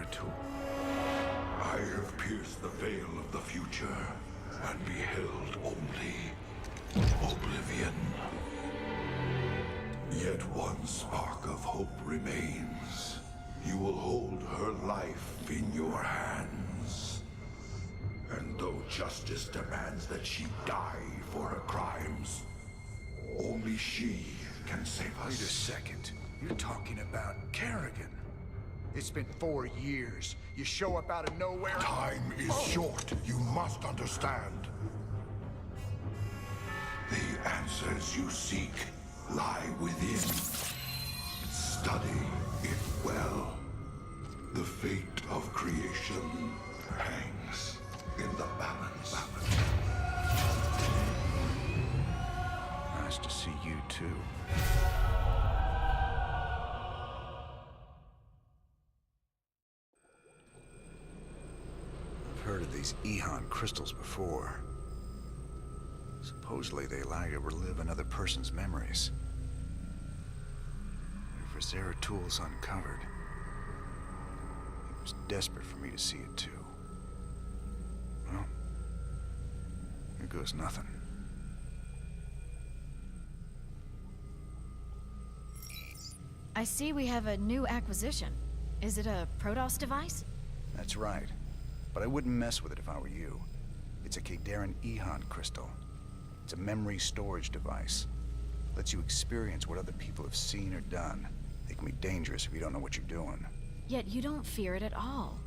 Zeratul? I have pierced the veil of the future and beheld only oblivion. Yet one spark of hope remains. You will hold her life in your hands. And though justice demands that she die for her crimes, only she can save us. Wait a second. You're talking about Kerrigan. It's been 4 years. You show up out of nowhere. Time is short. You must understand. The answers you seek lie within. Study it well. The fate of creation hangs in the balance. Nice to see you too. I've heard of these Ehon crystals before. Supposedly they allow you to relive another person's memories. If Zeratul's uncovered, he was desperate for me to see it too. Well, here goes nothing. I see we have a new acquisition. Is it a Protoss device? That's right. But I wouldn't mess with it if I were you. It's a Kadaran Ehon crystal. It's a memory storage device. Lets you experience what other people have seen or done. It can be dangerous if you don't know what you're doing. Yet you don't fear it at all.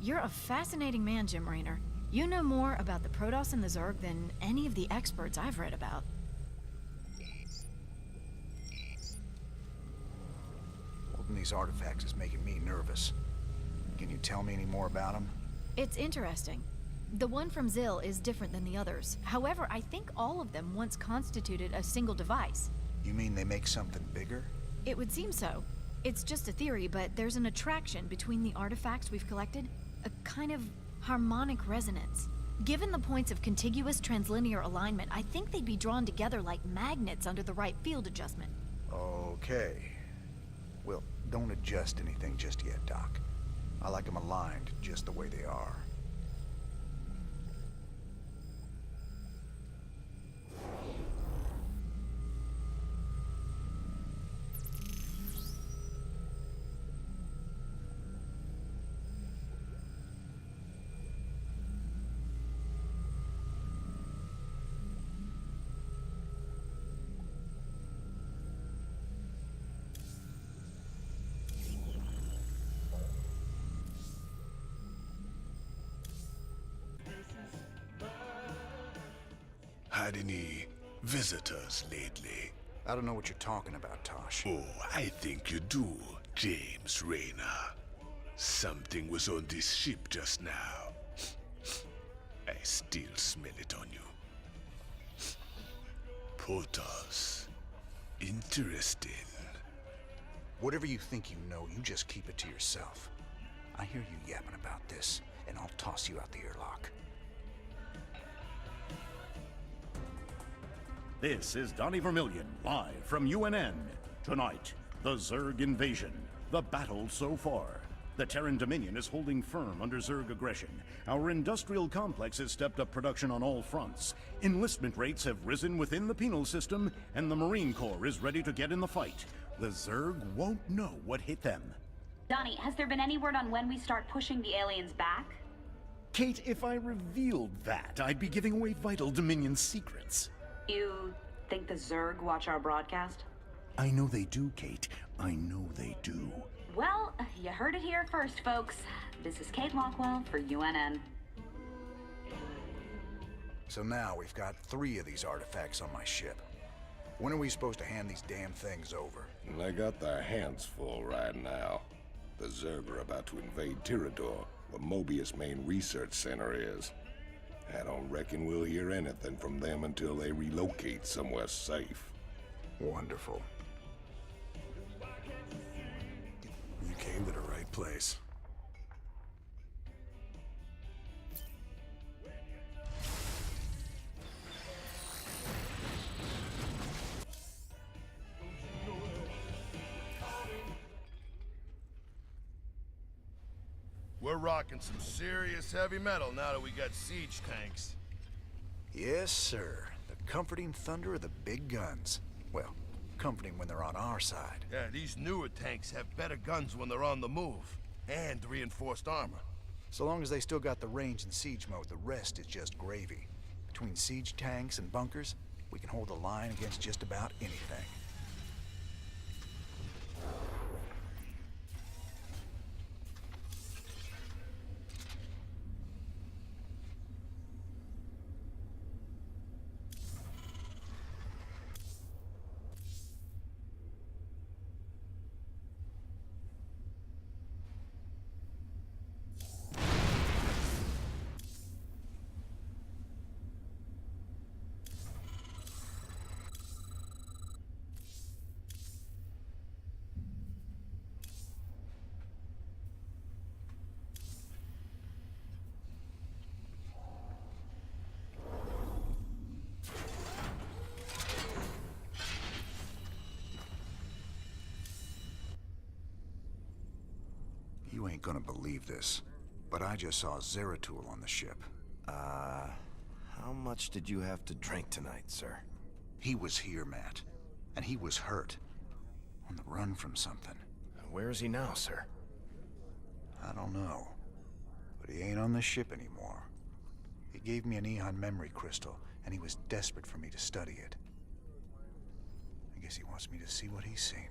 You're a fascinating man, Jim Raynor. You know more about the Protoss and the Zerg than any of the experts I've read about. Holding these artifacts is making me nervous. Can you tell me any more about them? It's interesting. The one from Zil is different than the others. However, I think all of them once constituted a single device. You mean they make something bigger? It would seem so. It's just a theory, but there's an attraction between the artifacts we've collected. A kind of harmonic resonance. Given the points of contiguous translinear alignment, I think they'd be drawn together like magnets under the right field adjustment. Okay. Well, don't adjust anything just yet, Doc. I like them aligned just the way they are. Had any visitors lately? I don't know what you're talking about, Tosh. Oh, I think you do, James Raynor. Something was on this ship just now. I still smell it on you. Protoss. Interesting. Whatever you think you know, you just keep it to yourself. I hear you yapping about this, and I'll toss you out the airlock. This is Donnie Vermillion, live from UNN. Tonight, the Zerg invasion. The battle so far. The Terran Dominion is holding firm under Zerg aggression. Our industrial complex has stepped up production on all fronts. Enlistment rates have risen within the penal system, and the Marine Corps is ready to get in the fight. The Zerg won't know what hit them. Donnie, has there been any word on when we start pushing the aliens back? Kate, if I revealed that, I'd be giving away vital Dominion secrets. You think the Zerg watch our broadcast? I know they do, Kate. I know they do. Well, you heard it here first, folks. This is Kate Lockwell for UNN. So now we've got 3 of these artifacts on my ship. When are we supposed to hand these damn things over? They got their hands full right now. The Zerg are about to invade Tirador, where Mobius' main research center is. I don't reckon we'll hear anything from them until they relocate somewhere safe. Wonderful. You came to the right place. rocking some serious heavy metal now that we got siege tanks. Yes, sir. The comforting thunder of the big guns. Well, comforting when they're on our side. Yeah, these newer tanks have better guns when they're on the move. And reinforced armor. So long as they still got the range in siege mode, the rest is just gravy. Between siege tanks and bunkers, we can hold the line against just about anything. You ain't gonna believe this, but I just saw Zeratul on the ship. How much did you have to drink tonight, sir? He was here, Matt. And he was hurt. On the run from something. Where is he now, sir? I don't know. But he ain't on the ship anymore. He gave me an Ehon memory crystal, and he was desperate for me to study it. I guess he wants me to see what he's seen.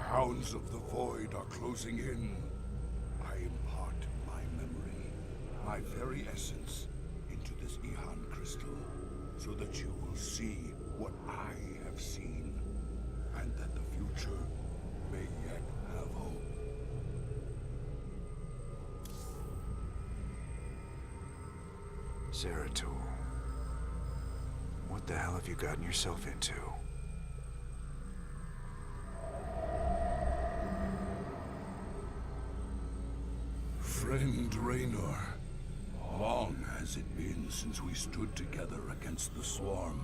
Hounds of the Void are closing in. I impart my memory, my very essence, into this Ehon crystal, so that you will see what I have seen, and that the future may yet have hope. Zeratul. What the hell have you gotten yourself into? Friend Raynor, long has it been since we stood together against the Swarm.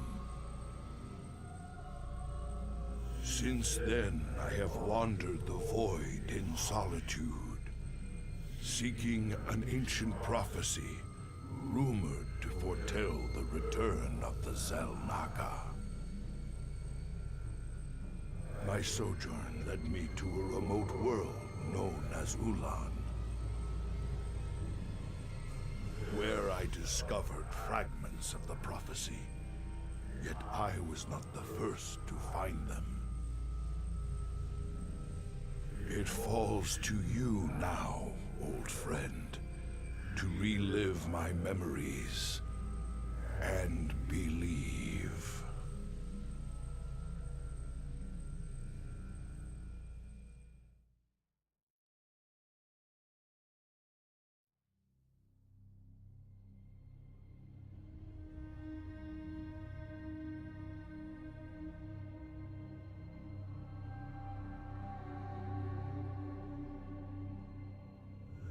Since then, I have wandered the void in solitude, seeking an ancient prophecy, rumored to foretell the return of the Xel'Naga. My sojourn led me to a remote world known as Ulan, where I discovered fragments of the prophecy. Yet I was not the first to find them. It falls to you now, old friend, to relive my memories and believe.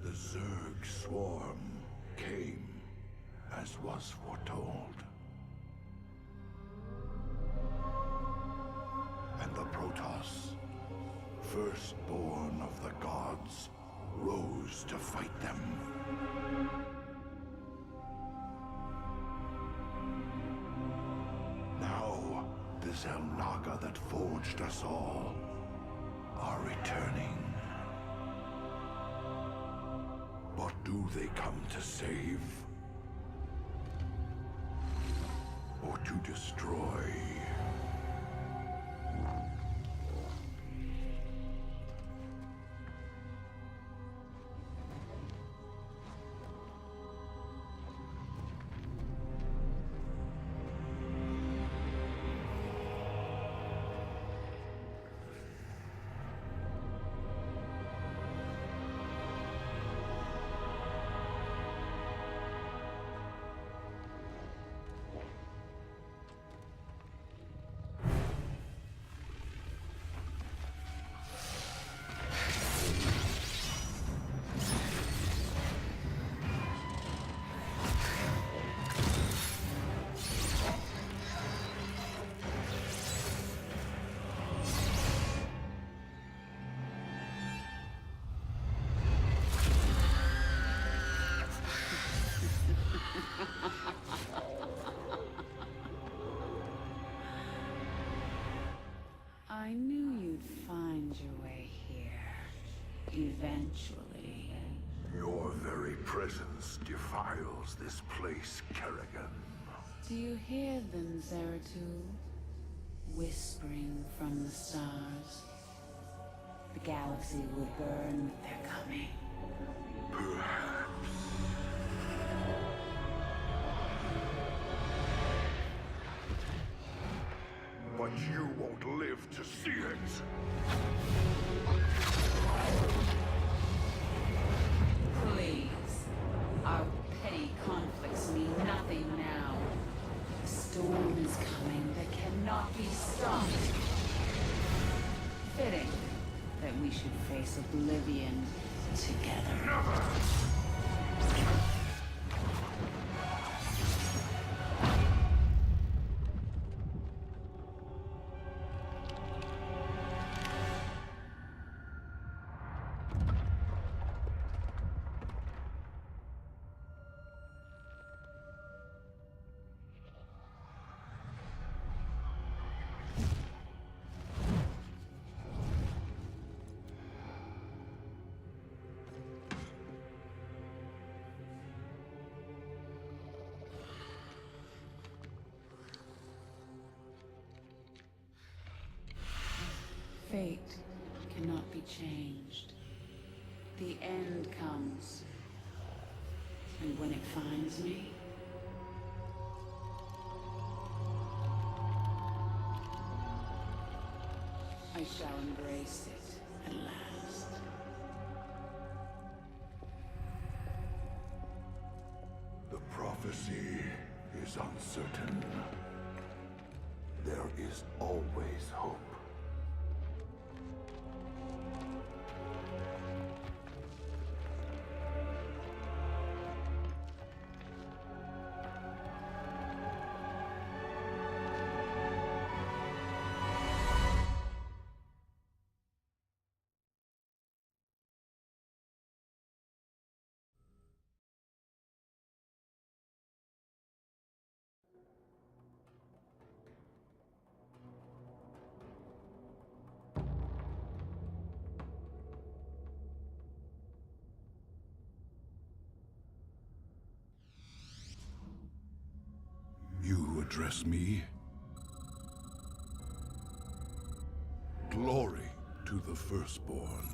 The Zerg swarm came as was foretold. And the Protoss, firstborn of the gods, rose to fight them. Now, the Xel'Naga that forged us all are returning. What do they come to save? Or to destroy? Eventually. Your very presence defiles this place, Kerrigan. Do you hear them, Zeratul? Whispering from the stars. The galaxy will burn with their coming. Perhaps. But you won't live to see it. Please. Our petty conflicts mean nothing now. A storm is coming that cannot be stopped. Fitting that we should face oblivion together. Never! Fate cannot be changed. The end comes. And when it finds me, I shall embrace it at last. The prophecy is uncertain. There is always hope. You address me? Glory to the Firstborn.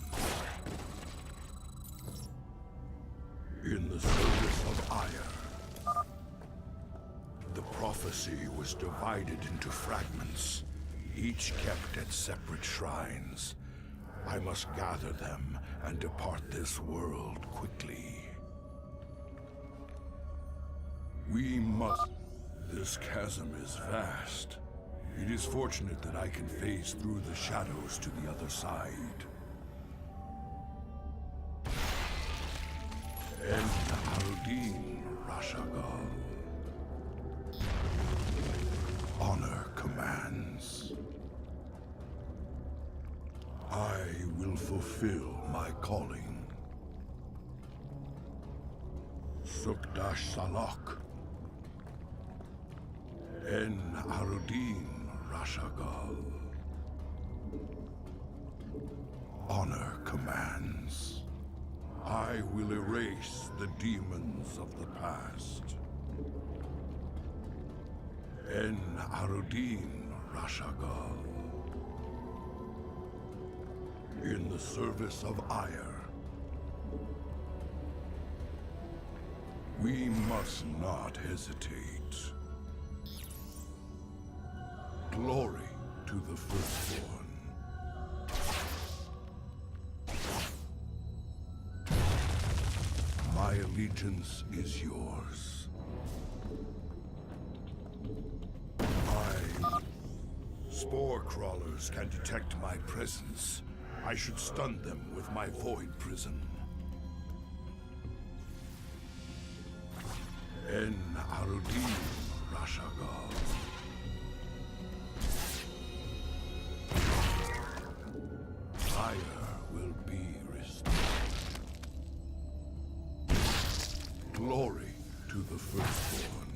In the service of Ire, the prophecy was divided into fragments, each kept at separate shrines. I must gather them and depart this world quickly. We must... This chasm is vast. It is fortunate that I can phase through the shadows to the other side. And Aldin Rashagal. Honor commands. I will fulfill my calling. Sukdash Salak. En Arudin Rashagal. Honor commands. I will erase the demons of the past. En Arudin Rashagal. In the service of Ire. We must not hesitate. Glory to the Firstborn. My allegiance is yours. Spore crawlers can detect my presence. I should stun them with my Void Prism. En Arudin Rashagal. Fire will be restored. Glory to the Firstborn.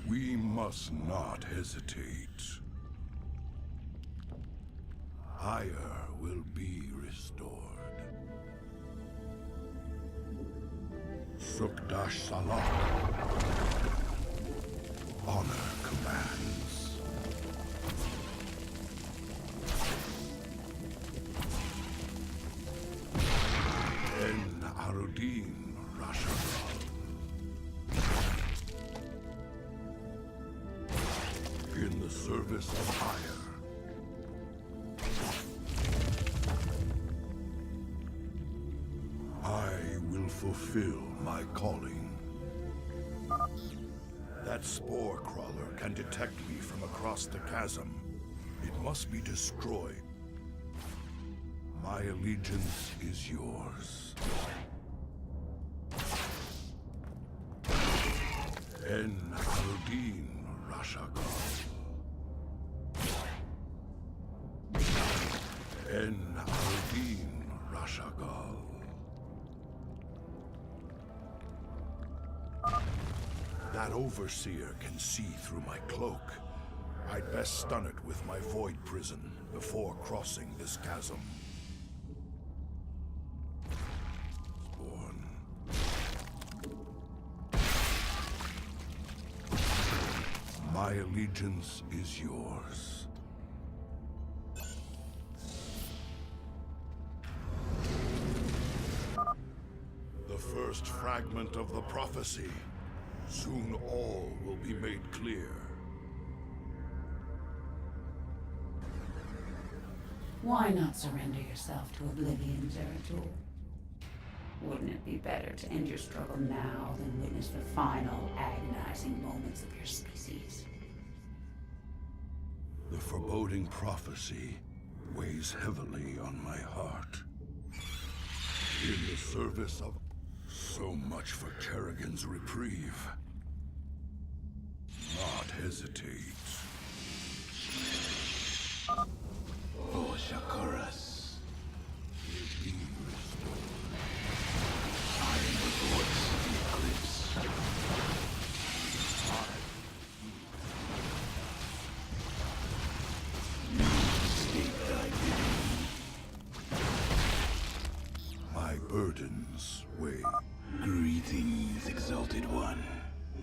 We must not hesitate. Ire will be restored. Sukdash Salak. Honor commands. En Arudin Rashagal. In the service of Ire. I will fulfill my calling. That spore crawler can detect me from across the chasm. It must be destroyed. My allegiance is yours. En Arudin Rashagal. En Arudin Rashagal. That overseer can see through my cloak. I'd best stun it with my void prison before crossing this chasm. Spawn. My allegiance is yours. The first fragment of the prophecy. Soon all will be made clear. Why not surrender yourself to oblivion, Zeratul? Wouldn't it be better to end your struggle now than witness the final, agonizing moments of your species? The foreboding prophecy weighs heavily on my heart. In the service of so much for Kerrigan's reprieve. Not hesitate. For Shakuras. Be restored. I am the voice of the eclipse. State thy bidding. My burdens weigh. Greetings, Exalted One.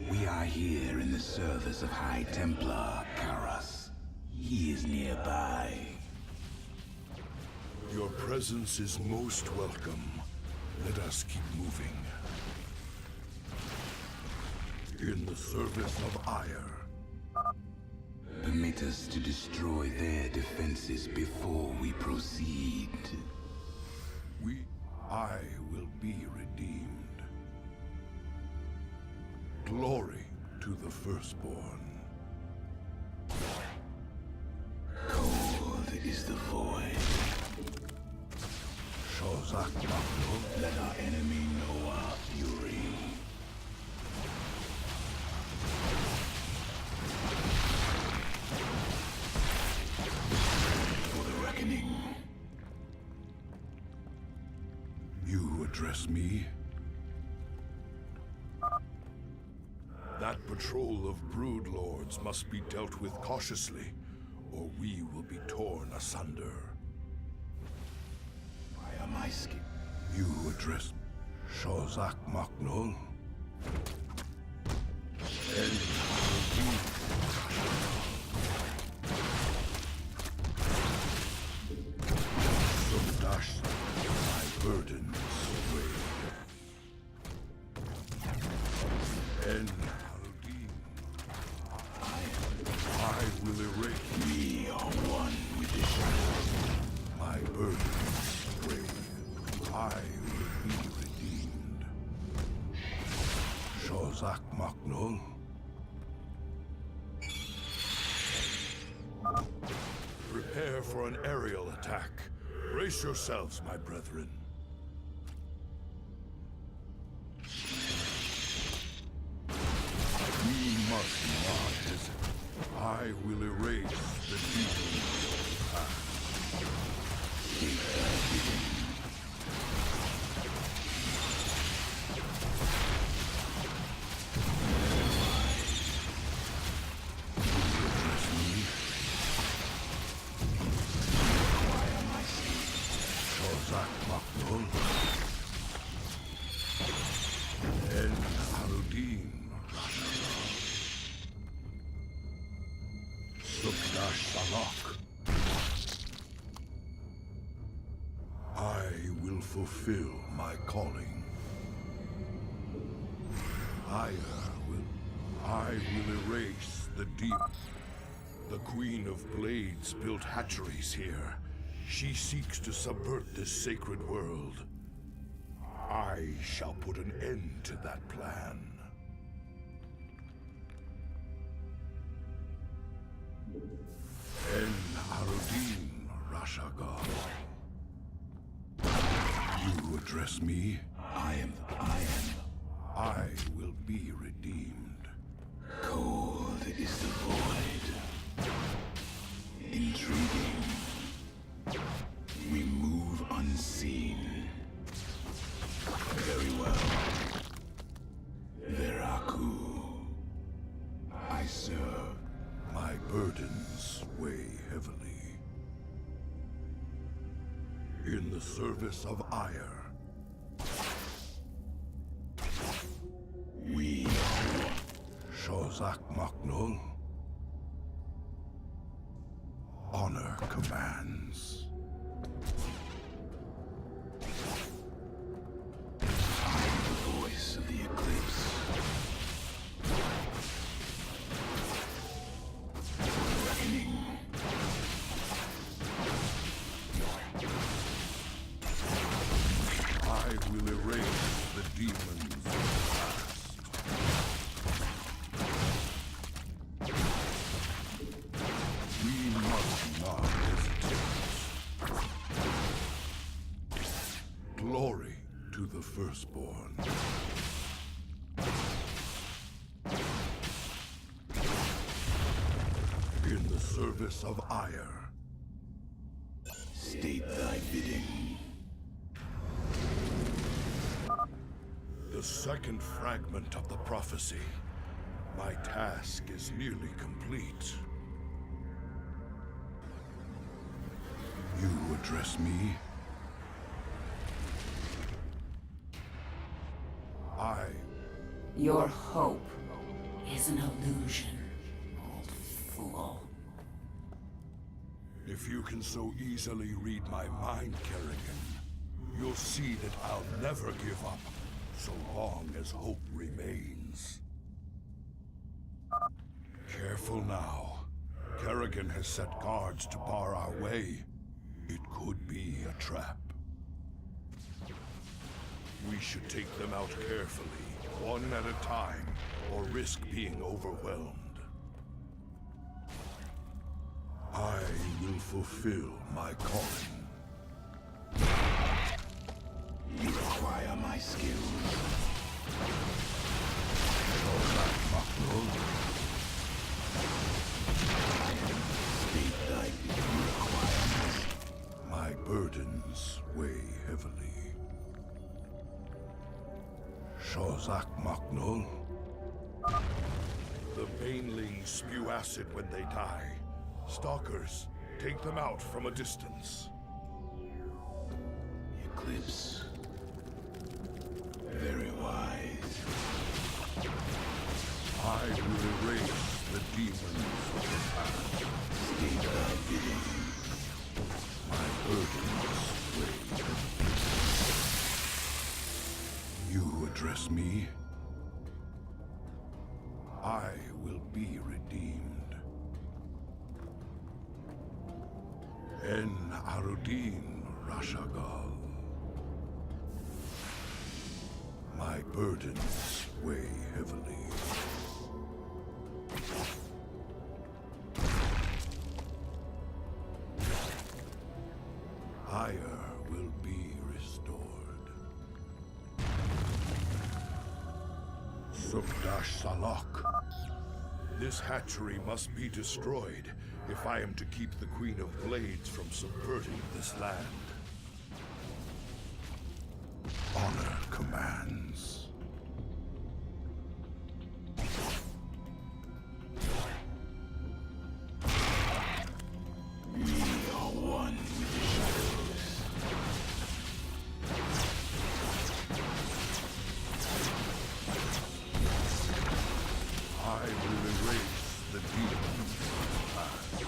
We are here in the service of High Templar Karas. He is nearby. Your presence is most welcome. Let us keep moving. In the service of Ire. Permit us to destroy their defenses before we proceed. I will be redeemed. Glory to the firstborn. Cold is the void. Shozak Makno. Let our enemy know our fury. For the reckoning. You address me? That patrol of brood lords must be dealt with cautiously, or we will be torn asunder. Why am I scared? You address Shozak Maknol? Sumdash, my burdens weigh. En Harudin, I will erase. We are one with the shadow. My burdens weigh. I will be redeemed. Shozak Maknol. Prepare for an aerial attack. Brace yourselves, my brethren. We must not hesitate. I will erase the demons past. Salak. I will fulfill my calling. I will erase the deep. The Queen of Blades built hatcheries here. She seeks to subvert this sacred world. I shall put an end to that plan. En Arudin, Rashagal. You address me? I am. I will be redeemed. Cold is the void. Intriguing. We move unseen. Very well. Veraku. I serve. My burdens weigh heavily. In the service of ire. We. Shozak Maknul. Honor commands. I am the voice of the eclipse. Reckoning. I will erase the demons of the past. We must not hesitate. Glory to the firstborn. In the service of ire. State thy bidding. The second fragment of the prophecy. My task is nearly complete. You address me? Your hope is an illusion, old fool. If you can so easily read my mind, Kerrigan, you'll see that I'll never give up, so long as hope remains. Careful now. Kerrigan has set guards to bar our way. It could be a trap. We should take them out carefully, one at a time, or risk being overwhelmed. I will fulfill my calling. You require my skills. State thy bidding. You require my burdens weigh heavily. Shozak Maknul. The banelings spew acid when they die. Stalkers, take them out from a distance. Eclipse. Very wise. I will erase the demons of the past. State thy bidding. My burdens weigh heavily. You address me? I will be redeemed. En Arudin Rashagal. My burdens weigh heavily. Ire will be restored. Subdash Salak. This hatchery must be destroyed if I am to keep the Queen of Blades from subverting this land. Honor commands. We are one with the shadows. I will erase the demons of the past.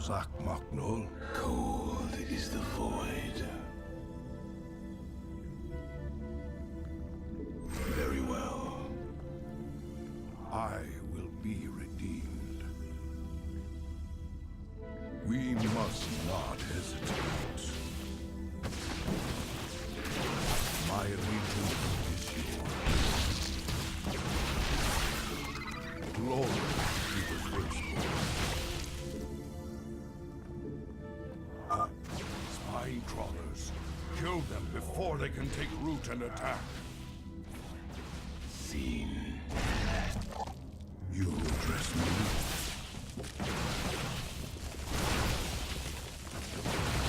Shozak Maknul. Cold is the void. Very well. I will be redeemed. We must not hesitate. My allegiance is yours. Glory to the firstborn. Spine crawlers. Kill them before they can take root and attack. Seen. You address me.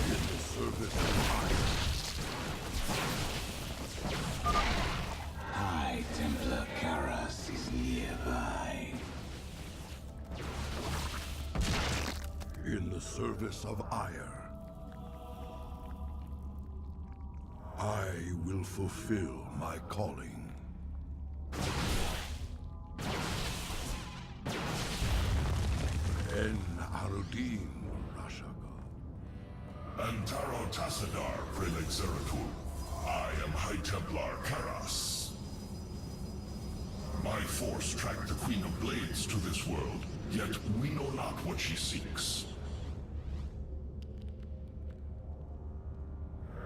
In the service of High Templar Karas is nearby. in the service of ire. I will fulfill my calling. En Arudin Rashaga. Antaro Tassadar, Prelate Zeratul. I am High Templar Karas. My force tracked the Queen of Blades to this world, yet we know not what she seeks.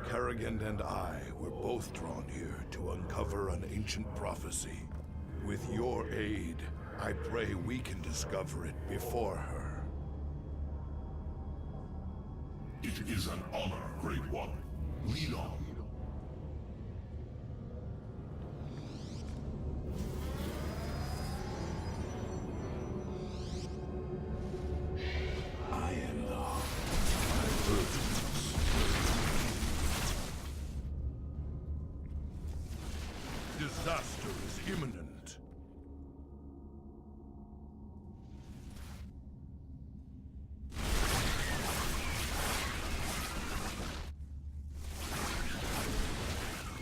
Kerrigan and I were both drawn here to uncover an ancient prophecy. With your aid, I pray we can discover it before her. It is an honor, Great One. Lead on. I am the Disaster is imminent.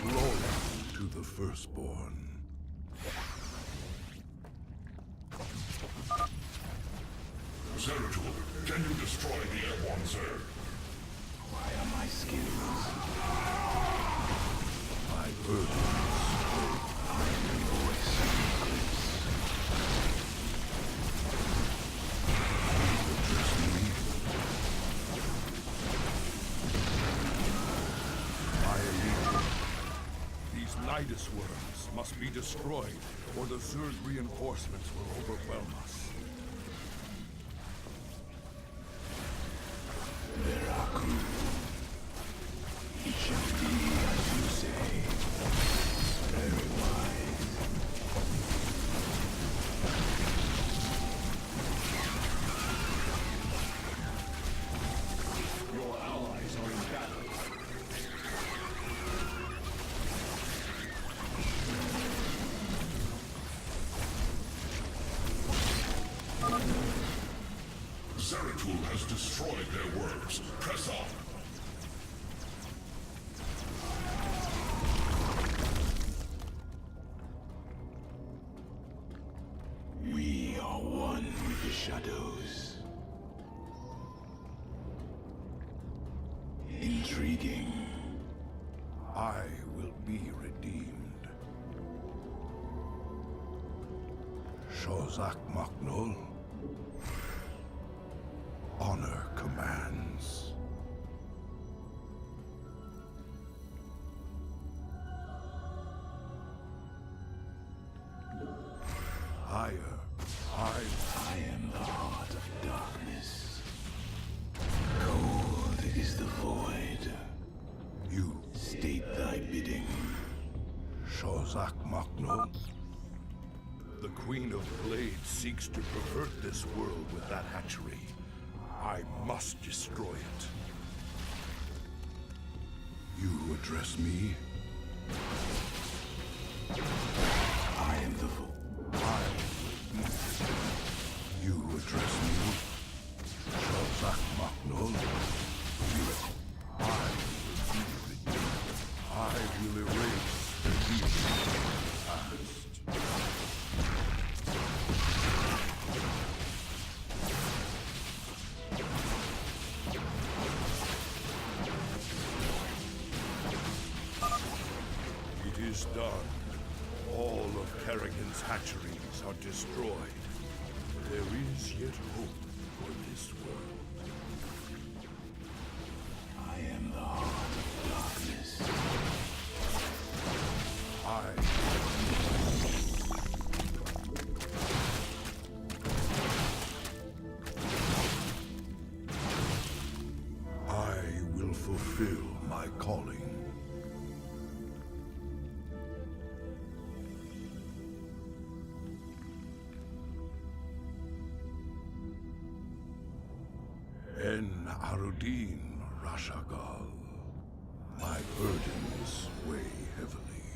Glory to the firstborn. Zeratul, can you destroy the airborne Zerg? Why are my skills? My burdens. I am the voice of the eclipse. Address me. My allegiance. These Nidus worms must be destroyed, or the Zerg reinforcements will overwhelm us. Veraku. It shall be as you say. Very wise. Your allies are in battle. Zeratul has destroyed their worms. Press on. We are one with the shadows. Intriguing. I will be redeemed. Shozak Maknul. Honor commands. Higher. I am the heart of darkness. Cold is the void. You. State thy bidding. Shozak Maknul. The Queen of Blades seeks to pervert this world with that hatchery. I must destroy it. You address me? I am the You address me? Shozak Maknul? I will erase the evil past. is done. All of Kerrigan's hatcheries are destroyed. There is yet hope for this world. I am the heart of darkness. I will fulfill my calling. En Arudin Rashagal, my burdens weigh heavily.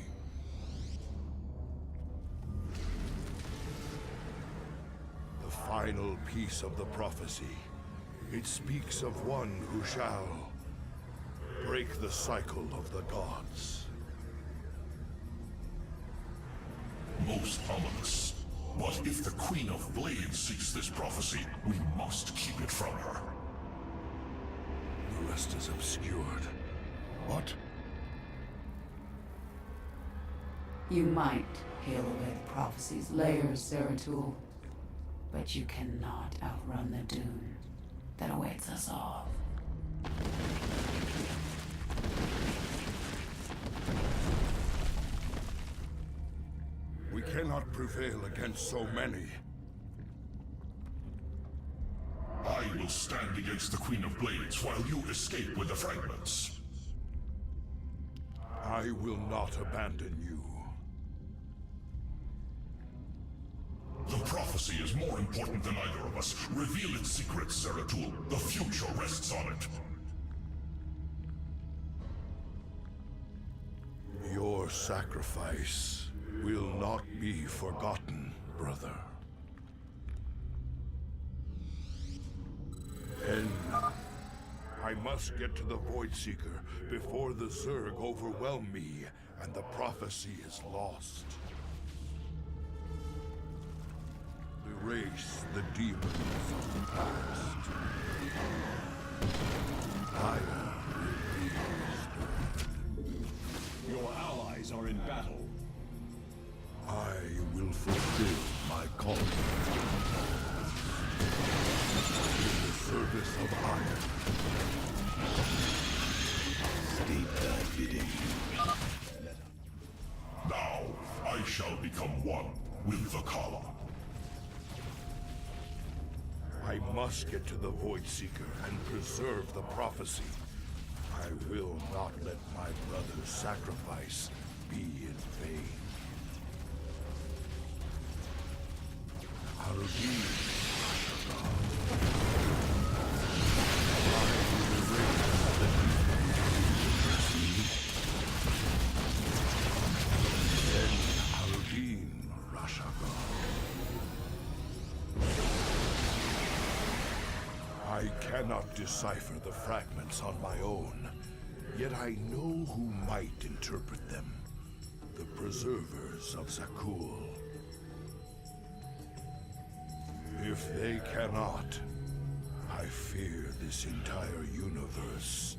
The final piece of the prophecy. It speaks of one who shall break the cycle of the gods. Most ominous. But if the Queen of Blades seeks this prophecy, we must keep it from her. The rest is obscured. What? You might peel away the prophecy's layers, Zeratul, but you cannot outrun the doom that awaits us all. We cannot prevail against so many. I will stand against the Queen of Blades while you escape with the fragments. I will not abandon you. The prophecy is more important than either of us. Reveal its secrets, Zeratul. The future rests on it. Your sacrifice will not be forgotten, brother. And I must get to the Void Seeker before the Zerg overwhelm me and the prophecy is lost. Erase the demons of the past. I will be restored. Your allies are in battle. I will fulfill my calling. In the service of Iron. State thy bidding. Now, I shall become one with the Kala. I must get to the Void Seeker and preserve the prophecy. I will not let my brother's sacrifice be in vain. I cannot decipher the fragments on my own, yet I know who might interpret them. The preservers of Zakul. If they cannot, I fear this entire universe